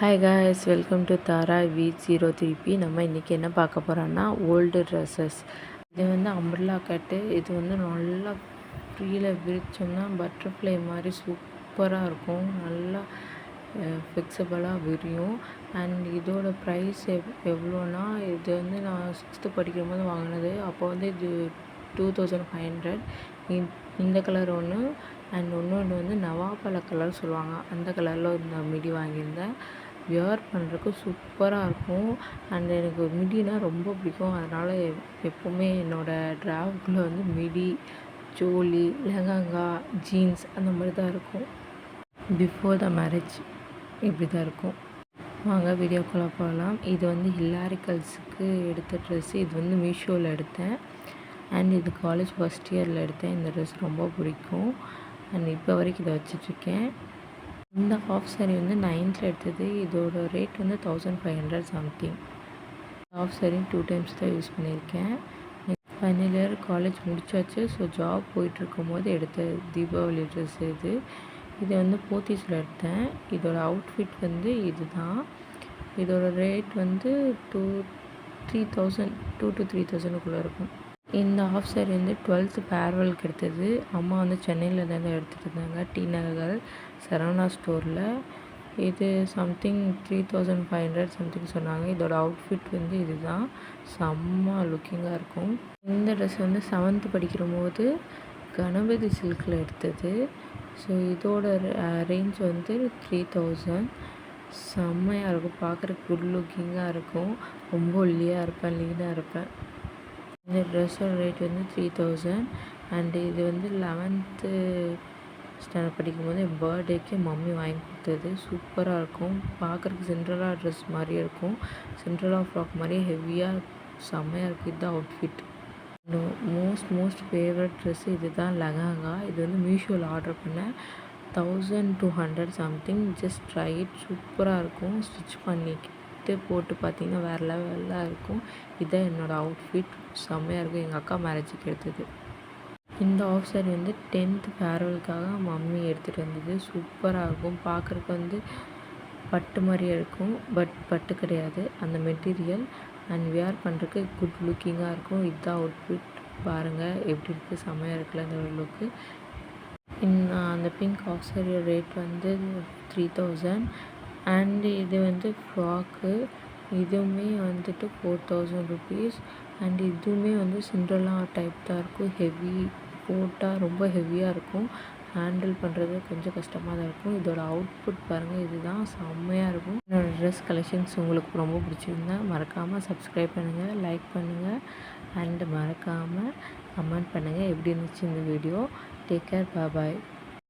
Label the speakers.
Speaker 1: Hi guys, welcome to Tara V03P. நம்ம இன்றைக்கி என்ன பார்க்க போகிறோன்னா ஓல்டு ட்ரெஸ்ஸஸ். இது வந்து அம்ப்ரெல்லா கட்டு. இது வந்து நல்லா ஃப்ரீயில் விரிச்சோம்னா பட்டர்ஃப்ளை மாதிரி சூப்பராக இருக்கும். நல்லா ஃப்ளெக்சிபிளாக விரியும். அண்ட் இதோட ப்ரைஸ் எவ்வளோனா, இது வந்து நான் 6th படிக்கும் போது வாங்கினது. அப்போ வந்து இது 2500. இந்த கலர் ஒன்று அண்ட் இன்னொன்று வந்து நவாப்பழ கலர் சொல்லுவாங்க, அந்த கலரில் இந்த மிடி வாங்கியிருந்தேன். வியர் பண்ணுறதுக்கு சூப்பராக இருக்கும். அண்ட் எனக்கு மிடினா ரொம்ப பிடிக்கும். அதனால் எப்போவுமே என்னோடய ட்ராவுக்குள்ளே வந்து மிடி, சோலி, லெஹங்கா, ஜீன்ஸ் அந்த மாதிரி தான் இருக்கும். பிஃபோர் த மேரேஜ் இப்படி தான் இருக்கும். வாங்க வீடியோக்குள்ளே போகலாம். இது வந்து ஹிலாரிக்கல்ஸுக்கு எடுத்த ட்ரெஸ்ஸு. இது வந்து மீஷோவில் எடுத்தேன். அண்ட் இது காலேஜ் ஃபஸ்ட் இயரில் எடுத்தேன். இந்த ட்ரெஸ் ரொம்ப பிடிக்கும். அண்ட் இப்போ வரைக்கும் இதை வச்சிட்ருக்கேன். இந்த ஹாஃப் சாரீ வந்து 9th எடுத்தது. இதோட ரேட் வந்து 1500 சம்திங். ஹாஃப் சாரீ 2 டைம்ஸ் தான் யூஸ் பண்ணியிருக்கேன். ஃபைனல் இயர் காலேஜ் முடிச்சாச்சு. ஸோ ஜாப் போயிட்டுருக்கும் போது எடுத்த தீபாவளி ட்ரெஸ் இது. இதை வந்து போத்தீஸில் எடுத்தேன். இதோட அவுட்ஃபிட் வந்து இது தான். இதோட ரேட் வந்து 2 to 3000 இருக்கும். இந்த ஹாஃப் சாரீ வந்து 12th ஃபேர்வெலுக்கு எடுத்தது. அம்மா வந்து சென்னையில் தான் எடுத்துகிட்டு இருந்தாங்க, டி நகர் சரவணா ஸ்டோரில். இது சம்திங் 3500 சம்திங் சொன்னாங்க. இதோட அவுட்ஃபிட் வந்து இது தான். செம்ம லுக்கிங்காக இருக்கும். இந்த ட்ரெஸ் வந்து 7th படிக்கிற போது கணபதி சில்கில் எடுத்தது. ஸோ இதோட ரேஞ்ச் வந்து 3000. செம்மையாக இருக்கும், பார்க்குறக்கு குட் லுக்கிங்காக இருக்கும். ரொம்ப ஒல்லியாக இருப்பேன், லீனாக இருப்பேன். இந்த ட்ரெஸ்ஸோட ரேட் வந்து 3000. அண்டு இது வந்து 11th ஸ்டாண்டர்ட் படிக்கும்போது என் பர்த்டேக்கு மம்மி வாங்கி கொடுத்தது. சூப்பராக இருக்கும், பார்க்குறதுக்கு சிண்ட்ரெல்லா ட்ரெஸ் மாதிரியே இருக்கும். சிண்ட்ரெல்லா ஃப்ராக் மாதிரியே ஹெவியாக செம்மையாக இருக்குது. இதுதான் அவுட்ஃபிட். மோஸ்ட் ஃபேவரட் ட்ரெஸ்ஸு இது தான், லெஹங்கா. இது வந்து மீஷோவில் ஆர்டர் பண்ணேன். 1200 சம்திங். Just try it. சூப்பராக இருக்கும். ஸ்டிச் பண்ணிட்டு போட்டு பார்த்தீங்கன்னா வேறு லெவலில் இருக்கும். இதுதான் என்னோடய அவுட்ஃபிட். செம்மையாக இருக்கும். எங்கள் அக்கா மேரேஜுக்கு எடுத்தது. இந்த ஆஃப் சாரீ வந்து 10th ஃபேர்வெலுக்காக மம்மி எடுத்துகிட்டு வந்தது. சூப்பராக இருக்கும், பார்க்குறக்கு வந்து பட்டு மாதிரியே இருக்கும். பட் பட்டு கிடையாது அந்த மெட்டீரியல். அண்ட் வியர் பண்ணுறதுக்கு குட் லுக்கிங்காக இருக்கும். இதுதான் அவுட்ஃபிட். பாருங்கள் எப்படி இருக்குது, செம்மையாக இருக்குல்ல இந்த லுக்கு. அந்த பிங்க் ஆஃப் சாரியோட ரேட் வந்து 3000. அண்டு இது வந்து ஃப்ராக்கு. இதுவுமே வந்துட்டு 4000 ருபீஸ். அண்ட் இதுவுமே வந்து சிண்ட்ரெல்லா டைப் தான் இருக்கும். ஹெவி போட்டால் ரொம்ப ஹெவியாக இருக்கும். ஹேண்டில் பண்ணுறது கொஞ்சம் கஷ்டமாக தான் இருக்கும். இதோட அவுட்புட் பாருங்கள், இதுதான் செம்மையாக இருக்கும். என்னோடய ட்ரெஸ் கலெக்ஷன்ஸ் உங்களுக்கு ரொம்ப பிடிச்சிருந்தா மறக்காமல் சப்ஸ்கிரைப் பண்ணுங்கள், லைக் பண்ணுங்கள், அண்டு மறக்காமல் கமெண்ட் பண்ணுங்கள் எப்படி இருந்துச்சு இந்த வீடியோ. டேக் கேர், பாய்.